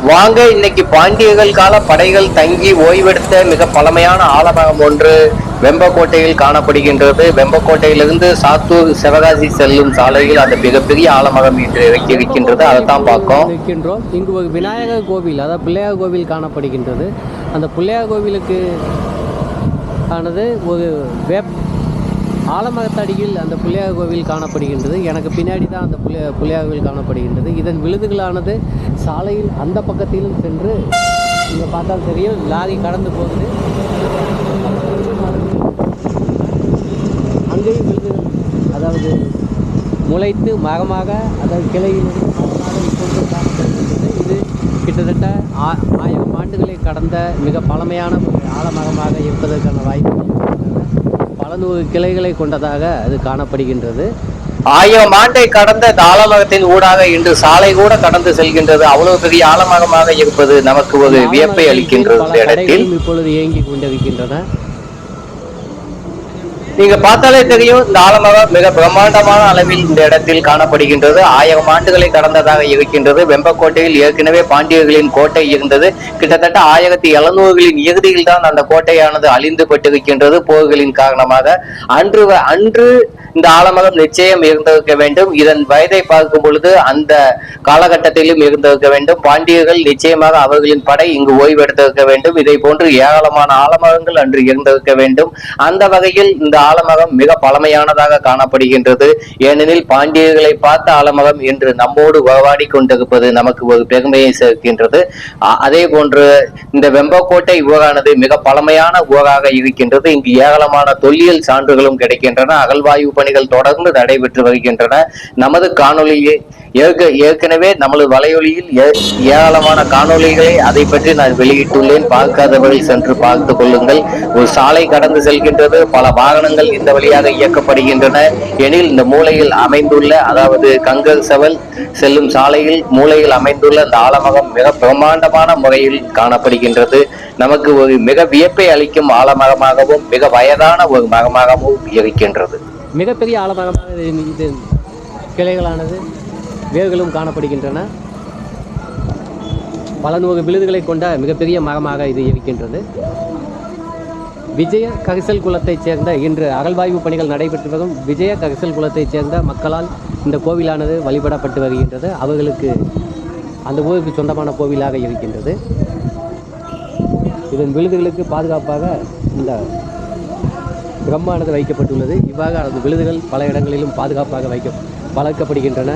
வாங்க இன்னைக்கு பாண்டியர்கள் கால படைகள் தங்கி ஓய்வெடுத்த மிக பழமையான ஆலமரம் ஒன்று வெம்பக்கோட்டையில் காணப்படுகின்றது. வெம்பக்கோட்டையிலிருந்து சாத்தூர் சிவகாசி செல்லும் சாலையில் அந்த மிகப்பெரிய ஆலமரம் இன்று இறக்கி இருக்கின்றது. அதைத்தான் பார்க்கும் நிற்கின்றோம். இங்கு ஒரு விநாயகர் கோவில், அதாவது பிள்ளையார் கோவில் காணப்படுகின்றது. அந்த பிள்ளையார் கோவிலுக்கு ஆனது ஒரு ஆலமரத்தடியில் அந்த பிள்ளையார் கோவில் காணப்படுகின்றது. எனக்கு பின்னாடி தான் அந்த பிள்ளையார் கோவில் காணப்படுகின்றது. இதன் விழுதுகளானது சாலையில் அந்த பக்கத்திலும் சென்று இங்கே பார்த்தால் தெரியும், லாரி கடந்து போகுது. அங்கேயும் விழுதுகள், அதாவது முளைத்து மரமாக, அதாவது கிளையிலிருந்து மரமாக இப்பொழுது காணப்படுகின்றது. இது கிட்டத்தட்ட 1000 ஆண்டுகளை கடந்த மிக பழமையான ஒரு ஆலமரமாக இருப்பதற்கான வாய்ப்பு. பல 100 கிளைகளை கொண்டதாக அது காணப்படுகின்றது. 1000 ஆண்டை கடந்த இந்த ஆலமரத்தின் ஊடாக இன்று சாலை கூட கடந்து செல்கின்றது. அவ்வளவு பெரிய ஆலமரமாக இருப்பது நமக்கு ஒரு வியப்பை அளிக்கின்றது. இடத்தில் இப்பொழுது இயங்கி கொண்டிருக்கின்றன. நீங்க பார்த்தாலே தெரியும், இந்த ஆலமரம் மிக பிரம்மாண்டமான அளவில் இந்த இடத்தில் காணப்படுகின்றது. 1000 ஆண்டுகளை கடந்ததாக இருக்கின்றது. வெம்பக்கோட்டையில் ஏற்கனவே பாண்டியர்களின் கோட்டை இருந்தது. கிட்டத்தட்ட 1700களின் இறுதியில் தான் அந்த கோட்டையானது அழிந்து பட்டிருக்கின்றது போர்களின் காரணமாக. அன்று இந்த ஆலமரம் நிச்சயம் இருந்திருக்க வேண்டும். இதன் வயதை பார்க்கும் பொழுது அந்த காலகட்டத்திலும் இருந்திருக்க வேண்டும். பாண்டியர்கள் நிச்சயமாக அவர்களின் படை இங்கு ஓய்வெடுத்திருக்க வேண்டும். இதை போன்று ஏராளமான ஆலமரங்கள் அன்று இருந்திருக்க வேண்டும். அந்த வகையில் இந்த ஆலமரம் மிக பழமையானதாக காணப்படுகின்றது. ஏனெனில் பாண்டியர்களை பார்த்த ஆலமரம் என்று நம்மோடு உறவாடி கொண்டிருப்பது நமக்கு ஒரு பெருமையை சேர்க்கின்றது. அதே போன்று இந்த வெம்பக்கோட்டை ஊரானது மிக பழமையான ஊராக இருக்கின்றது. இங்கு ஏராளமான தொல்லியல் சான்றுகளும் கிடைக்கின்றன. அகழ்வாய்வு பணிகள் தொடர்ந்து நடைபெற்று வருகின்றன. நமது காணொலியை ஏற்கனவே நமது வலையொலியில் ஏராளமான காணொலிகளை அதை பற்றி நான் வெளியிட்டுள்ளேன். பார்க்காதவர்கள் சென்று பார்த்து கொள்ளுங்கள். ஒரு சாலை கடந்து செல்கின்றது, பல வாகனங்கள் இந்த வழியாக இயக்கப்படுகின்றன. எனில் இந்த மூலையில் அமைந்துள்ள, அதாவது கங்கர் செவல் செல்லும் சாலையில் மூலையில் அமைந்துள்ள இந்த ஆலமரம் மிக பிரம்மாண்டமான முறையில் காணப்படுகின்றது. நமக்கு ஒரு மிக வியப்பை அளிக்கும் ஆலமரமாகவும் மிக வயதான ஒரு மரமாகவும் இருக்கின்றது. மிகப்பெரிய ஆலமரமாக இது கிளைகளானது வேர்களும் காணப்படுகின்றன. பல 100 விழுதுகளை கொண்ட மிகப்பெரிய மரமாக இது இருக்கின்றது. விஜய கரிசல் குலத்தைச் சேர்ந்த, இன்று அகழ்வாய்வு பணிகள் நடைபெற்று வரும் விஜய கரிசல் குலத்தைச் சேர்ந்த மக்களால் இந்த கோவிலானது வழிபடப்பட்டு வருகின்றது. அவர்களுக்கு அந்த ஊருக்கு சொந்தமான கோவிலாக இருக்கின்றது. இதன் விழுதுகளுக்கு பாதுகாப்பாக இந்த பிரம்மானது வைக்கப்பட்டுள்ளது. இவ்வாறு அந்த விழுதுகள் பல இடங்களிலும் பாதுகாப்பாக வளர்க்கப்படுகின்றன.